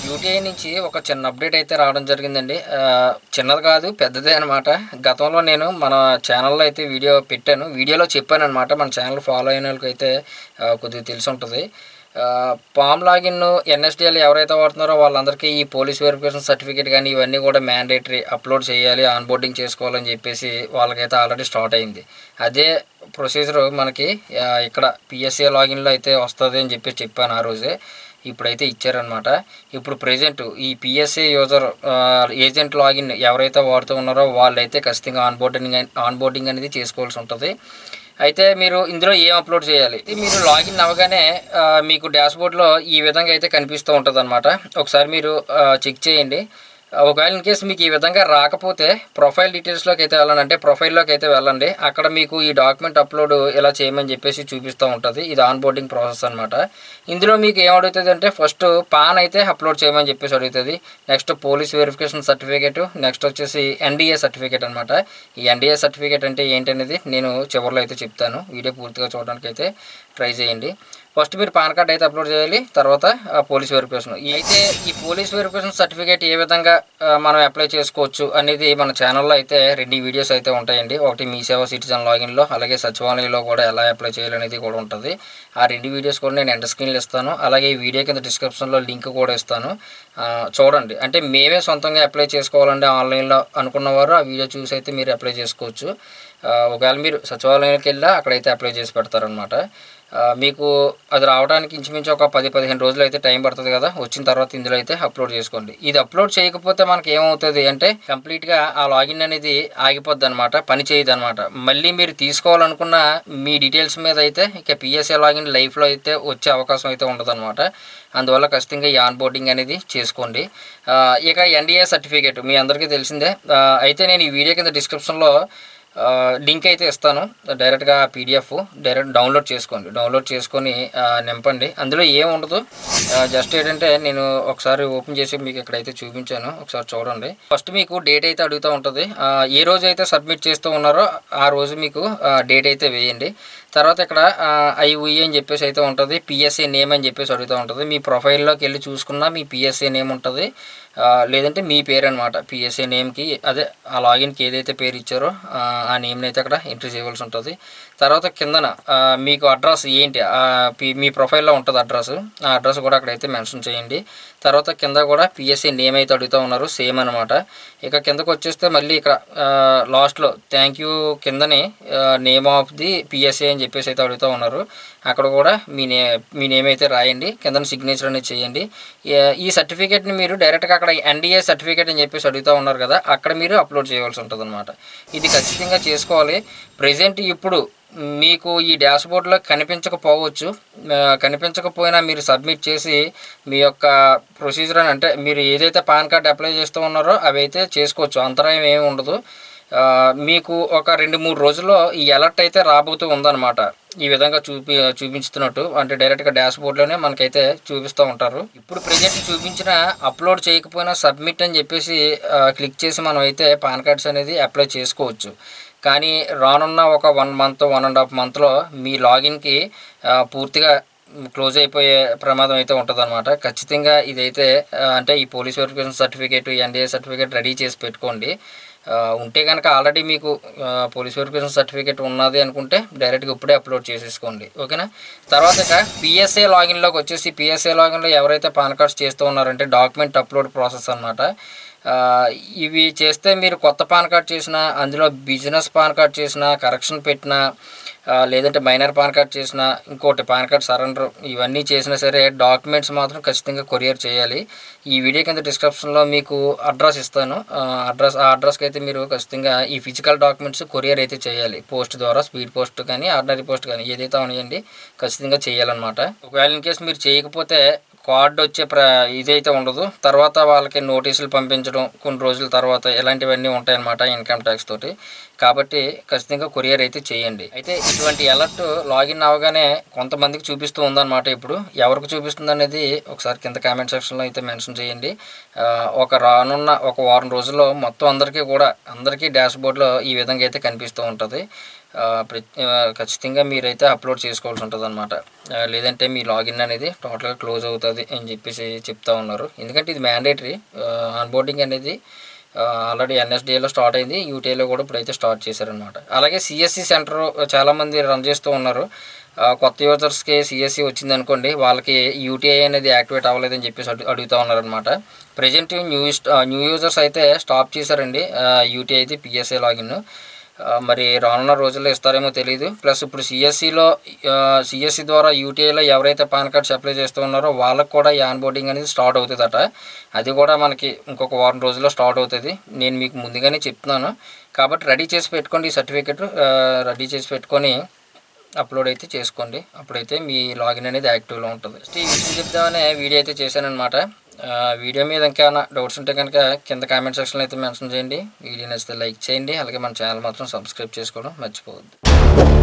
UTI నుంచి ఒక చిన్న అప్డేట్ అయితే రావడం జరిగిందండి. చిన్నది కాదు, పెద్దదే అనమాట. గతంలో నేను మన ఛానల్‌లో అయితే వీడియో పెట్టాను. వీడియోలో చెప్పాననమాట. మన ఛానల్ ఫాలో అయినోళ్ళకైతే కొద్దిగా తెలిసుంటది. పామ్ లాగిన్, ఎన్ఎస్‌డిఎల్ ఎవరైతే వాడుతున్నారో వాళ్ళందరికీ ఈ పోలీస్ వెరిఫికేషన్ సర్టిఫికేట్ గానీ, ఇవన్నీ కూడా మ్యాండేటరీ అప్‌లోడ్ చేయాలి, ఆన్‌బోర్డింగ్ చేసుకోవాలని చెప్పేసి వాళ్ళకైతే ఆల్రెడీ స్టార్ట్ అయింది. అదే ప్రొసీజరు మనకి ఇక్కడ పీఎస్ఏ లాగిన్‌లో అయితే వస్తది అని చెప్పేసి చెప్పాను ఆ రోజే. ఇప్పుడైతే ఇచ్చారనమాట. ఇప్పుడు ప్రెజెంట్ ఈ పీఎస్ఏ యూజర్ ఏజెంట్ లాగిన్ ఎవరైతే వాడుతూ ఉన్నారో వాళ్ళైతే ఖచ్చితంగా ఆన్‌బోర్డింగ్ అనేది చేసుకోవాల్సి ఉంటది. అయితే మీరు ఇందులో ఏం అప్‌లోడ్ చేయాలి? మీరు లాగిన్ అవ్వగానే మీకు డాష్‌బోర్డ్‌లో ఈ విధంగా అయితే కనిపిస్తూ ఉంటదనమాట. ఒకసారి మీరు చెక్ చేయండి. ఒకవేళ ఇన్‌కేస్ మీకు ఈ విధంగా రాకపోతే ప్రొఫైల్ డీటెయిల్స్‌లోకి అయితే వెళ్ళండి. అంటే ప్రొఫైల్‌లోకి అయితే వెళ్ళండి. అక్కడ మీకు ఈ డాక్యుమెంట్ అప్‌లోడ్ ఇలా చేయమని చెప్పేసి చూపిస్తూ ఉంటది. ఇది ఆన్‌బోర్డింగ్ ప్రాసెస్ అనమాట. ఇందులో మీకు ఏం అడుగుతదంటే ఫస్ట్ పాన్ అయితే అప్‌లోడ్ చేయమని చెప్పేసి అడుగుతది. Next police verification certificate, next వచ్చేసి ఎన్‌డీఏ సర్టిఫికేట్ అనమాట. ఈ ఎన్‌డీఏ సర్టిఫికేట్ అంటే ఏంటనేది నేను చివరిలో అయితే చెప్తాను. వీడియో పూర్తిగా చూడడానికైతే ట్రై చేయండి. ఫస్ట్ మీరు పాన్ కార్డ్ అయితే అప్‌లోడ్ చేయాలి. తర్వాత పోలీస్ వెరిఫికేషన్. అయితే ఈ పోలీస్ వెరిఫికేషన్ సర్టిఫికేట్ ఏ విధంగా మనం అప్లై చేసుకోవచ్చు అనేది మన ఛానల్‌లో అయితే 2 వీడియోస్ అయితే ఉంటాయండి. ఒకటి మీ సేవా సిటిజన్ లాగిన్‌లో, అలాగే సచివాలయంలో కూడా ఎలా అప్లై చేయాలనేది కూడా ఉంటది. ఆ 2 వీడియోస్ కూడా నేను ఎండ్ స్క్రీన్‌లో ఇస్తాను. అలాగే ఈ వీడియో కింద డిస్క్రిప్షన్‌లో లింక్ కూడా ఇస్తాను. చూడండి. అంటే మేమే సొంతంగా అప్లై చేసుకోవాలండి ఆన్‌లైన్‌లో అనుకున్నవారు ఆ వీడియో చూసి అయితే మీరు అప్లై చేసుకోవచ్చు. ఒకవేళ మీరు సచివాలయానికెళ్ళినా అక్కడైతే అప్లై చేసి పెడతారనమాట. మీకు అది రావడానికి ఇంచుమించు ఒక 10, 15 రోజులు అయితే టైం పడుతుంది కదా! వచ్చిన తర్వాత ఇందులో అయితే అప్‌లోడ్ చేసుకోండి. ఇది అప్‌లోడ్ చేయకపోతే మనకి ఏమవుతది అంటే కంప్లీట్‌గా ఆ లాగిన్ అనేది ఆగిపోద్దనమాట. పని చేయదనమాట. మళ్ళీ మీరు తీసుకోవాలనుకున్న మీ డీటెయిల్స్ మీద అయితే ఇక పీఎస్ఏ లాగిన్ లైఫ్‌లో అయితే వచ్చే అవకాశం అయితే ఉండదనమాట. అందువల్ల ఖచ్చితంగా ఈ ఆన్‌బోర్డింగ్ అనేది చేసుకోండి. ఇక ఎన్‌డీఏ సర్టిఫికేట్ మీ అందరికీ తెలిసిందే. అయితే నేను ఈ వీడియో కింద డిస్క్రిప్షన్‌లో లింక్ అయితే ఇస్తాను. డైరెక్ట్‌గా పీడీఎఫ్ డైరెక్ట్ డౌన్‌లోడ్ చేసుకోండి. డౌన్‌లోడ్ చేసుకొని నింపండి. అందులో ఏముండదు. జస్ట్ ఏంటంటే నేను ఒకసారి ఓపెన్ చేసి మీకు ఇక్కడైతే చూపించాను. ఒకసారి చూడండి. ఫస్ట్ మీకు డేట్ అయితే అడుగుతూ ఉంటది. ఏ రోజైతే సబ్మిట్ చేస్తూ ఉన్నారో ఆ రోజు మీకు డేట్ అయితే వేయండి. తర్వాత ఇక్కడ ఐఓఈ అని చెప్పేసి అయితే ఉంటది. పీఎస్ఏ నేమ్ అని చెప్పేసి అడుగుతూ ఉంటది. మీ ప్రొఫైల్‌లోకెళ్ళి చూసుకున్నా మీ పీఎస్ఏ నేమ్ ఉంటది. లేదంటే మీ పేరనమాట. పీఎస్ఏ నేమ్‌కి అదే ఆ లాగిన్‌కి ఏదైతే పేరు ఇచ్చారో ఆ నేమ్‌ని అయితే అక్కడ ఎంట్రీ చేయవలసి ఉంటది. తర్వాత కిందన మీకు అడ్రస్ ఏంటి మీ ప్రొఫైల్‌లో ఉంటది అడ్రస్. ఆ అడ్రస్ కూడా అక్కడైతే మెన్షన్ చేయండి. తర్వాత కింద కూడా పీఎస్ఏ నేమ్ అయితే అడుగుతూ ఉన్నారు. సేమ్ అనమాట. ఇక కిందకొచ్చేస్తే మళ్ళీ ఇక్కడ లాస్ట్‌లో థ్యాంక్ యూ కిందనే నేమ్ ఆఫ్ ది పీఎస్ఏ అని చెప్పేసి అయితే అడుగుతూ ఉన్నారు. అక్కడ కూడా మీ నేమ్ అయితే రాయండి. కిందన సిగ్నేచర్ అనేది చేయండి. ఈ సర్టిఫికేట్‌ని మీరు డైరెక్ట్‌గా అక్కడ ఎన్‌డీఏ సర్టిఫికేట్ అని చెప్పేసి అడుగుతూ ఉన్నారు కదా! అక్కడ మీరు అప్‌లోడ్ చేయవలసి ఉంటదనమాట. ఇది ఖచ్చితంగా చేసుకోవాలి. ప్రెజెంట్ ఇప్పుడు మీకు ఈ డాష్‌బోర్డ్‌లో కనిపించకపోవచ్చు. కనిపించకపోయినా మీరు సబ్మిట్ చేసి మీ యొక్క ప్రొసీజర్ అని అంటే మీరు ఏదైతే పాన్ కార్డ్ అప్లై చేస్తూ ఉన్నారో అవైతే చేసుకోవచ్చు. అంతరాయం ఏమి ఉండదు. మీకు ఒక 2, 3 రోజుల్లో ఈ అలర్ట్ అయితే రాబోతూ ఉందన్నమాట. ఈ విధంగా చూపించుతున్నట్టు అంటే డైరెక్ట్‌గా డాష్‌బోర్డ్‌లోనే మనకైతే చూపిస్తూ ఉంటారు. ఇప్పుడు ప్రెజెంట్ చూపించిన అప్‌లోడ్ చేయకపోయినా సబ్మిట్ అని చెప్పేసి క్లిక్ చేసి మనం అయితే పాన్ కార్డ్స్ అనేది అప్లై చేసుకోవచ్చు. కానీ రానున్న ఒక 1 మంత్, 1 ½ మంత్‌లో మీ లాగిన్‌కి పూర్తిగా క్లోజ్ అయిపోయే ప్రమాదం అయితే ఉంటదనమాట. ఖచ్చితంగా ఇదైతే అంటే ఈ police verification certificate, NDA certificate ready చేసి పెట్టుకోండి. ఉంటే గనక ఆల్రెడీ మీకు పోలీస్ వెరిఫికేషన్ సర్టిఫికేట్ ఉన్నది అనుకుంటే డైరెక్ట్‌గా ఇప్పుడే అప్‌లోడ్ చేసేసుకోండి. ఓకేనా? తర్వాత ఇక పీఎస్ఏ లాగిన్‌లోకి వచ్చేసి పీఎస్ఏ లాగిన్‌లో ఎవరైతే పాన్ కార్డ్స్ చేస్తూ ఉన్నారంటే డాక్యుమెంట్ అప్‌లోడ్ ప్రాసెస్ అనమాట. ఇవి చేస్తే మీరు కొత్త పాన్ కార్డ్ చేసినా, అందులో బిజినెస్ పాన్ కార్డ్ చేసినా, కరెక్షన్ పెట్టినా, లేదంటే మైనర్ పాన్ కార్డ్ చేసినా, ఇంకోటి పాన్ కార్డ్ సరెండర్ ఇవన్నీ చేసినా సరే డాక్యుమెంట్స్ మాత్రం ఖచ్చితంగా కొరియర్ చేయాలి. ఈ వీడియో కింద డిస్క్రిప్షన్‌లో మీకు అడ్రస్ ఇస్తాను. ఆ అడ్రస్‌కి అయితే మీరు ఖచ్చితంగా ఈ ఫిజికల్ డాక్యుమెంట్స్ కొరియర్ అయితే చేయాలి. పోస్ట్ ద్వారా స్పీడ్ పోస్ట్ కానీ, ఆర్డినరీ పోస్ట్ కానీ ఏదైతే అవనియండి ఖచ్చితంగా చేయాలన్నమాట. ఒకవేళ ఇన్‌కేస్ మీరు చేయకపోతే కార్డ్ వచ్చే ఇదైతే ఉండదు. తర్వాత వాళ్ళకి నోటీసులు పంపించడం కొన్ని రోజుల తర్వాత ఇలాంటివన్నీ ఉంటాయన్నమాట ఇన్‌కమ్ ట్యాక్స్ తోటి. కాబట్టి ఖచ్చితంగా కొరియర్ అయితే చేయండి. అయితే ఇటువంటి అలర్ట్ లాగిన్ అవ్వగానే కొంతమందికి చూపిస్తూ ఉందన్నమాట ఇప్పుడు. ఎవరికి చూపిస్తుందనేది ఒకసారి కింద కామెంట్ సెక్షన్‌లో అయితే మెన్షన్ చేయండి. రానున్న ఒక వారం రోజుల్లో మొత్తం అందరికీ డాష్‌బోర్డ్‌లో ఈ విధంగా అయితే కనిపిస్తూ ఉంటది. ఖచ్చితంగా మీరైతే అప్లోడ్ చేసుకోవాల్సి ఉంటుంది అనమాట. లేదంటే మీ లాగిన్ అనేది టోటల్గా క్లోజ్ అవుతుంది అని చెప్పేసి చెప్తా ఉన్నారు. ఎందుకంటే ఇది మ్యాండేటరీ ఆన్బోర్డింగ్ అనేది ఆల్రెడీ ఎన్ఎస్డిఏలో స్టార్ట్ అయింది, యూటీఐలో కూడా ఇప్పుడైతే స్టార్ట్ చేశారనమాట. అలాగే సిఎస్సి సెంటర్ చాలామంది రన్ చేస్తూ ఉన్నారు. కొత్త యూజర్స్కి సిఎస్సి వచ్చింది అనుకోండి, వాళ్ళకి యూటీఐ అనేది యాక్టివేట్ అవ్వలేదని చెప్పేసి అడుగుతూ ఉన్నారనమాట. ప్రజెంట్ న్యూ యూజర్స్ అయితే స్టాప్ చేశారండి యూటీఐ అయితే పిఎస్ఏ లాగిన్. మరి రానున్న రోజుల్లో ఇస్తారేమో తెలియదు. ప్లస్ ఇప్పుడు సిఎస్సి ద్వారా యూటీఐలో ఎవరైతే పాన్ కార్డ్స్ అప్లై చేస్తూ ఉన్నారో వాళ్ళకు కూడా ఈ ఆన్బోర్డింగ్ అనేది స్టార్ట్ అవుతుందట. అది కూడా మనకి ఇంకొక వారం రోజుల్లో స్టార్ట్ అవుతుంది. నేను మీకు ముందుగానే చెప్తున్నాను కాబట్టి రెడీ చేసి పెట్టుకోండి. ఈ సర్టిఫికెట్ రెడీ చేసి పెట్టుకొని అప్లోడ్ అయితే చేసుకోండి. అప్పుడైతే మీ లాగిన్ అనేది యాక్టివ్లో ఉంటుంది. ఈ విషయం చెప్దామనే వీడియో అయితే చేశానమాట. వీడియో మీద ఇంకేమైనా డౌట్స్ ఉంటే కనుక కింద కామెంట్ సెక్షన్లో అయితే మెన్షన్ చేయండి. వీడియో నచ్చితే లైక్ చేయండి. అలాగే మన ఛానల్ మాత్రం సబ్స్క్రైబ్ చేసుకోవడం మర్చిపోవద్దు.